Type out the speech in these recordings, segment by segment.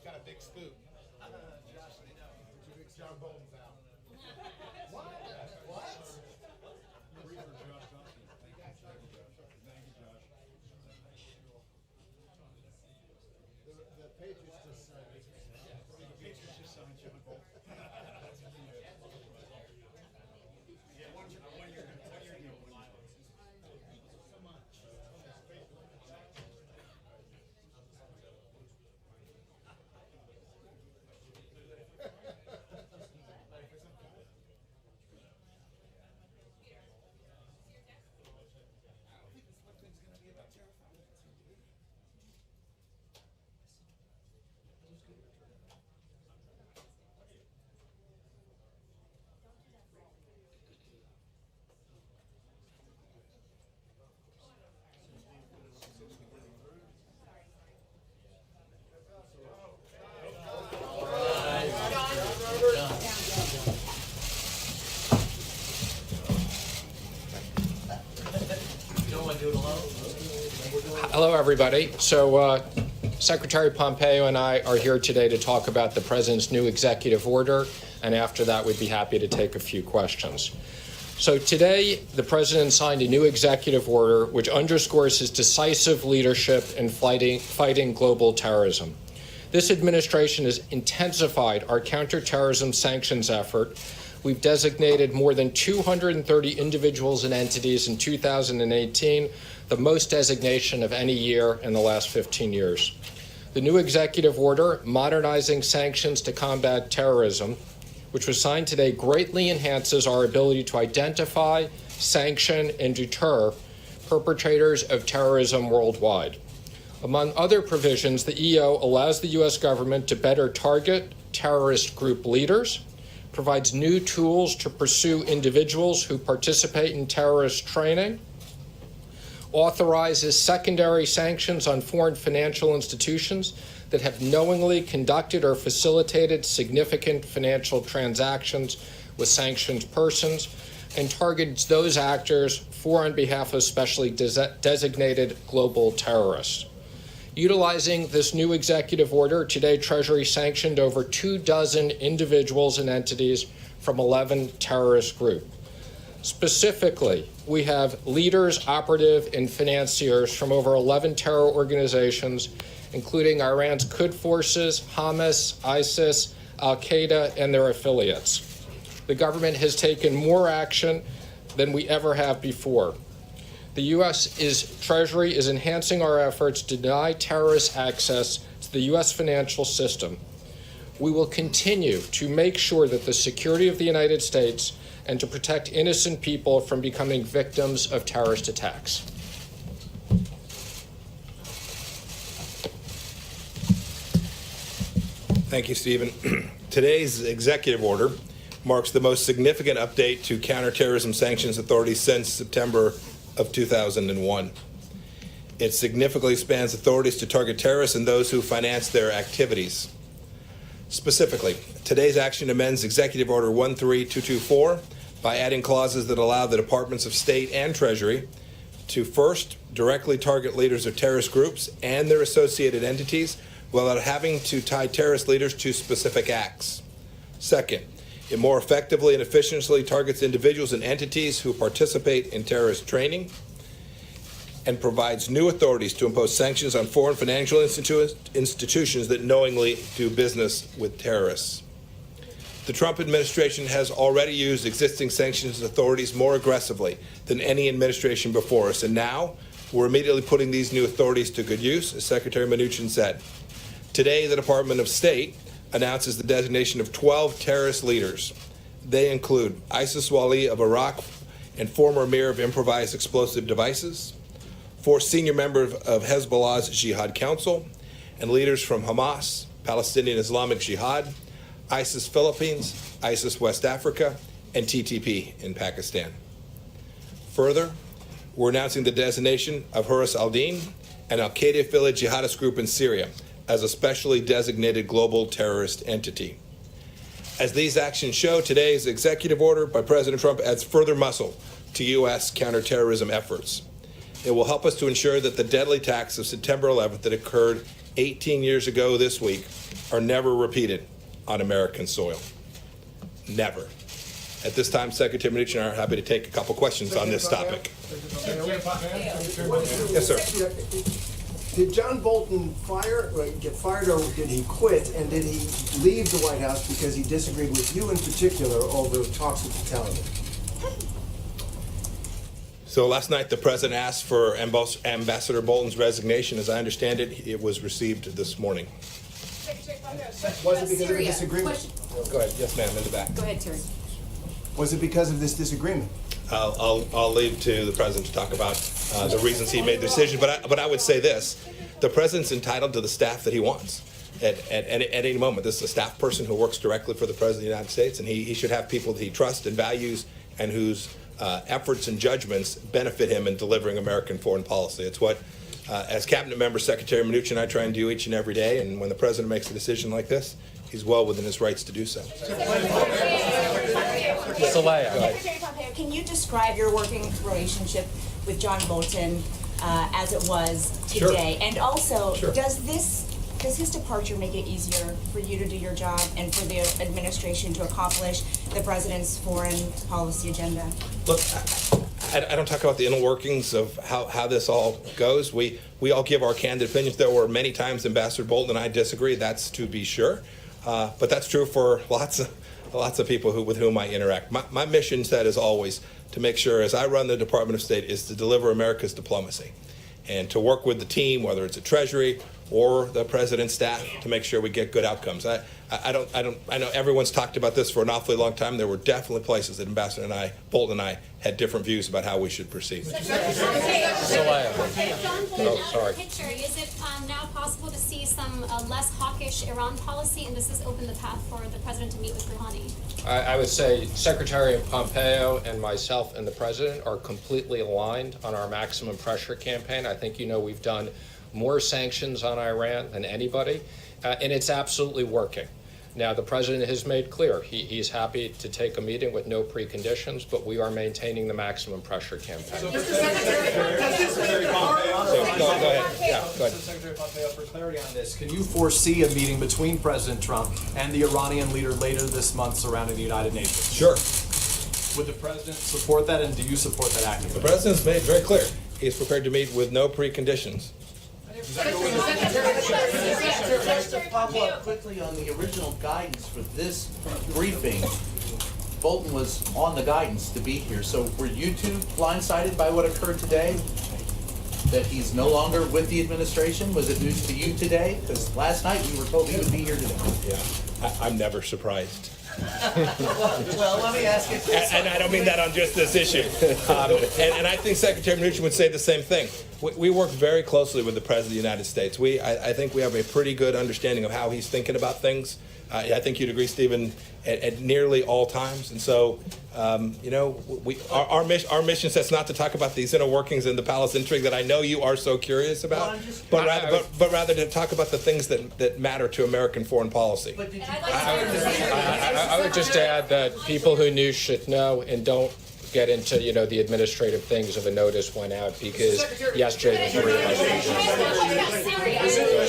Got a big scoop. John Bolton's out. What? The Patriots just signed John Bolton. Hello, everybody. So Secretary Pompeo and I are here today to talk about the President's new executive order, and after that, we'd be happy to take a few questions. So today, the President signed a new executive order which underscores his decisive leadership in fighting global terrorism. This administration has intensified our counterterrorism sanctions effort. We've designated more than 230 individuals and entities in 2018, the most designation of any year in the last 15 years. The new executive order, modernizing sanctions to combat terrorism, which was signed today, greatly enhances our ability to identify, sanction, and deter perpetrators of terrorism worldwide. Among other provisions, the EO allows the U.S. government to better target terrorist group leaders, provides new tools to pursue individuals who participate in terrorist training, authorizes secondary sanctions on foreign financial institutions that have knowingly conducted or facilitated significant financial transactions with sanctioned persons, and targets those actors on behalf of specially designated global terrorists. Utilizing this new executive order, today Treasury sanctioned over 24 individuals and entities from 11 terrorist groups. Specifically, we have leaders, operatives, and financiers from over 11 terror organizations, including Iran's Quds forces, Hamas, ISIS, Al-Qaeda, and their affiliates. The government has taken more action than we ever have before. The U.S. Treasury is enhancing our efforts to deny terrorists access to the U.S. financial system. We will continue to make sure that the security of the United States and to protect innocent people from becoming victims of terrorist attacks. Thank you, Stephen. Today's executive order marks the most significant update to counterterrorism sanctions authorities since September of 2001. It significantly expands authorities to target terrorists and those who finance their activities. Specifically, today's action amends Executive Order 13224 by adding clauses that allow the Departments of State and Treasury to first directly target leaders of terrorist groups and their associated entities without having to tie terrorist leaders to specific acts. Second, it more effectively and efficiently targets individuals and entities who participate in terrorist training and provides new authorities to impose sanctions on foreign financial institutions that knowingly do business with terrorists. The Trump administration has already used existing sanctions authorities more aggressively than any administration before us, and now we're immediately putting these new authorities to good use, as Secretary Mnuchin said. Today, the Department of State announces the designation of 12 terrorist leaders. They include Isis Wali of Iraq and former Emir of Improvised Explosive Devices, 4 senior members of Hezbollah's Jihad Council, and leaders from Hamas, Palestinian Islamic Jihad, ISIS Philippines, ISIS West Africa, and TTP in Pakistan. Further, we're announcing the designation of Huras al-Din an al-Qaeda-affiliated jihadist group in Syria as a specially designated global terrorist entity. As these actions show, today's executive order by President Trump adds further muscle to U.S. counterterrorism efforts. It will help us to ensure that the deadly attacks of September 11th that occurred 18 years ago this week are never repeated on American soil. Never. At this time, Secretary Mnuchin and I are happy to take a couple questions on this topic. Yes, sir. Did John Bolton get fired, or did he quit, and did he leave the White House because he disagreed with you in particular over talks with the Taliban? So last night, the president asked for Ambassador Bolton's resignation. As I understand it, it was received this morning. Was it because of the disagreement? Go ahead. Yes, ma'am, in the back. Go ahead, Terry. Was it because of this disagreement? I'll leave to the president to talk about the reasons he made the decision. But I would say this: the president's entitled to the staff that he wants at any moment. This is a staff person who works directly for the president of the United States, and he should have people that he trusts and values and whose efforts and judgments benefit him in delivering American foreign policy. It's what, as cabinet member, Secretary Mnuchin and I try and do each and every day. And when the president makes a decision like this, he's well within his rights to do so. Secretary Pompeo, can you describe your working relationship with John Bolton as it was today? Sure. And also, Sure. does his departure make it easier for you to do your job and for the administration to accomplish the president's foreign policy agenda? Look, I don't talk about the inner workings of how this all goes. We all give our candid opinions. There were many times Ambassador Bolton and I disagree. That's to be sure. But that's true for lots of people with whom I interact. My mission set is always to make sure, as I run the Department of State, is to deliver America's diplomacy and to work with the team, whether it's at Treasury or the president's staff, to make sure we get good outcomes. I know everyone's talked about this for an awfully long time. There were definitely places that Ambassador Bolton and I had different views about how we should proceed. John sorry. Picture. Is it now possible to see some less hawkish Iran policy, and does this open the path for the president to meet with Rouhani? I would say Secretary Pompeo and myself and the president are completely aligned on our maximum pressure campaign. I think we've done more sanctions on Iran than anybody, and it's absolutely working. Now, the president has made clear he's happy to take a meeting with no preconditions, but we are maintaining the maximum pressure campaign. Go ahead. Yeah, go ahead. Secretary Pompeo, for clarity on this, can you foresee a meeting between President Trump and the Iranian leader later this month surrounding the United Nations? Sure. Would the president support that, and do you support that actively? The president's made very clear he's prepared to meet with no preconditions. Just to follow up quickly on the original guidance for this briefing, Bolton was on the guidance to be here. So were you two blindsided by what occurred today? That he's no longer with the administration? Was it news to you today? Because last night we were told he would be here today. Yeah, I'm never surprised. Well, let me ask you this. And I don't mean that on just this issue. And I think Secretary Mnuchin would say the same thing. We work very closely with the President of the United States. I think we have a pretty good understanding of how he's thinking about things. I think you'd agree, Stephen, at nearly all times. And so, our mission says not to talk about these inner workings in the palace intrigue that I know you are so curious about, but rather to talk about the things that matter to American foreign policy. I would just add that people who knew should know and don't get into the administrative things of a notice went out because yesterday was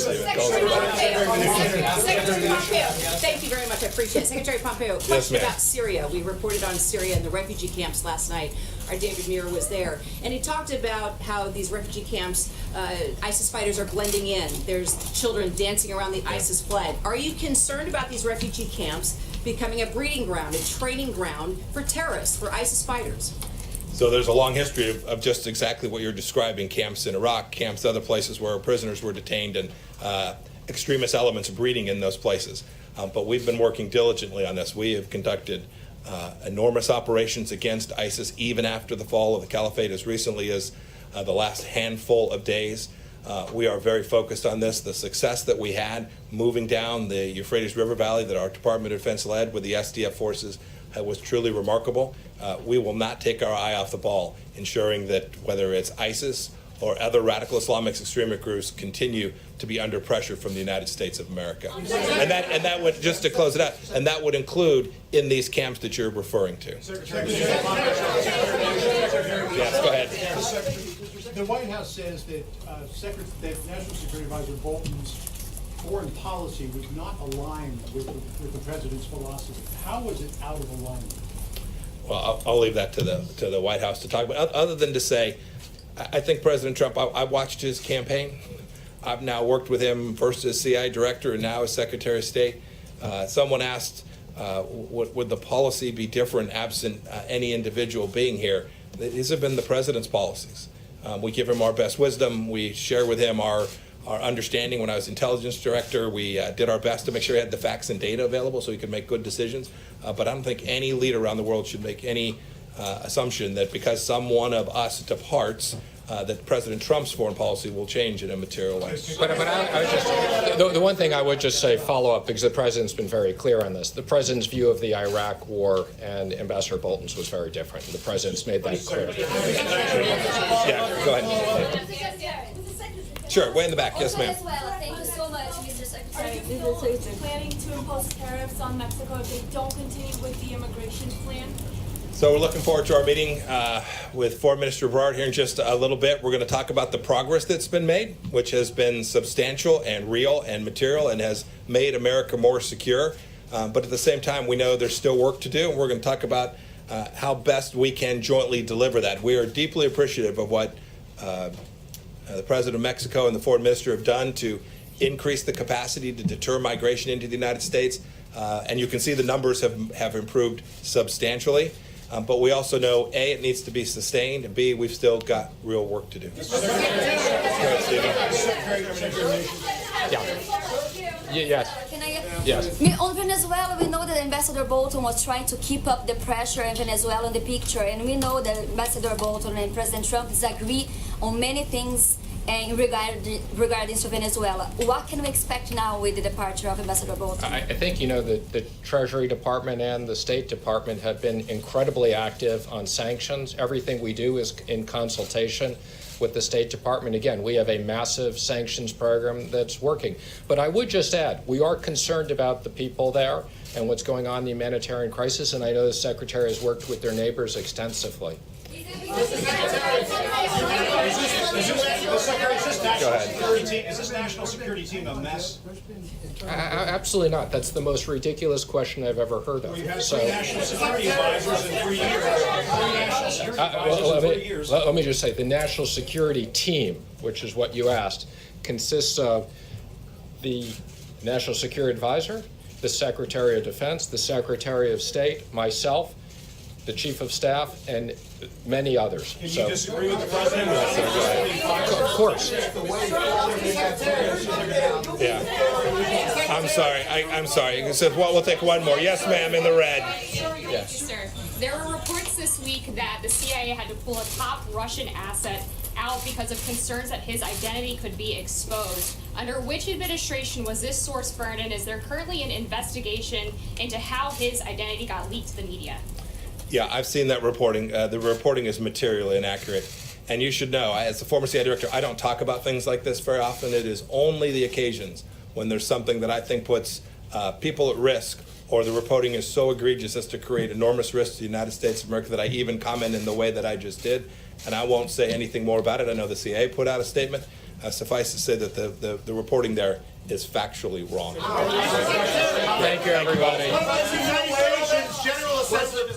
Secretary Pompeo, thank you very much. I appreciate it. Secretary Pompeo, question about Syria. We reported on Syria and the refugee camps last night. Our David Muir was there, and he talked about how these refugee camps, ISIS fighters are blending in. There's children dancing around the ISIS flag. Are you concerned about these refugee camps becoming a breeding ground, a training ground for terrorists, for ISIS fighters? So there's a long history of just exactly what you're describing, camps in Iraq, camps other places where prisoners were detained, and extremist elements breeding in those places. But we've been working diligently on this. We have conducted enormous operations against ISIS even after the fall of the caliphate, as recently as the last handful of days. We are very focused on this. The success that we had moving down the Euphrates River Valley that our Department of Defense led with the SDF forces was truly remarkable. We will not take our eye off the ball, ensuring that whether it's ISIS or other radical Islamic extremist groups continue to be under pressure from the United States of America. And that would, just to close it out, and that would include in these camps that you're referring to. Yes, go ahead. The White House says that National Security Advisor Bolton's foreign policy was not aligned with the president's philosophy. How was it out of alignment? Well, I'll leave that to the White House to talk about. Other than to say, I think President Trump, I watched his campaign. I've now worked with him first as CIA director and now as Secretary of State. Someone asked, would the policy be different absent any individual being here? These have been the president's policies. We give him our best wisdom. We share with him our understanding. When I was intelligence director, we did our best to make sure he had the facts and data available so he could make good decisions. But I don't think any leader around the world should make any assumption that because some one of us departs, that President Trump's foreign policy will change in a material way. But I would just, the one thing I would just say, follow up, because the president's been very clear on this. The president's view of the Iraq war and Ambassador Bolton's was very different. The president's made that clear. Yeah, go ahead. Sure, way in the back. Yes, ma'am. Thank you so much, Mr. Secretary. Are you still planning to impose tariffs on Mexico if they don't continue with the immigration plan? So we're looking forward to our meeting with Foreign Minister Berard here in just a little bit. We're going to talk about the progress that's been made, which has been substantial and real and material and has made America more secure. But at the same time, we know there's still work to do, and we're going to talk about how best we can jointly deliver that. We are deeply appreciative of what the President of Mexico and the Foreign Minister have done to increase the capacity to deter migration into the United States. And you can see the numbers have improved substantially. But we also know, A, it needs to be sustained, and B, we've still got real work to do. Yes. Can I? Yes. On Venezuela, we know that Ambassador Bolton was trying to keep up the pressure in Venezuela in the picture, and we know that Ambassador Bolton and President Trump disagree on many things regarding to Venezuela. What can we expect now with the departure of Ambassador Bolton? I think, the Treasury Department and the State Department have been incredibly active on sanctions. Everything we do is in consultation with the State Department. Again, we have a massive sanctions program that's working. But I would just add, we are concerned about the people there and what's going on in the humanitarian crisis, and I know the Secretary has worked with their neighbors extensively. Is this national security team a mess? Absolutely not. That's the most ridiculous question I've ever heard of. We've had three national security advisors in 3 years. Let me just say, the national security team, which is what you asked, consists of the national security advisor, the Secretary of Defense, the Secretary of State, myself, the Chief of Staff, and many others. Can you disagree with the president? Of course. Yeah. I'm sorry. I'm sorry. It says, well, we'll take one more. Yes, ma'am, in the red. Yes. Sir, there were reports this week that the CIA had to pull a top Russian asset out because of concerns that his identity could be exposed. Under which administration was this source burned, and is there currently an investigation into how his identity got leaked to the media? Yeah, I've seen that reporting. The reporting is materially inaccurate. And you should know, as the former CIA director, I don't talk about things like this very often. It is only the occasions when there's something that I think puts people at risk, or the reporting is so egregious as to create enormous risk to the United States of America, that I even comment in the way that I just did. And I won't say anything more about it. I know the CIA put out a statement. Suffice to say that the reporting there is factually wrong. Thank you, everybody. Congratulations, General Assembly.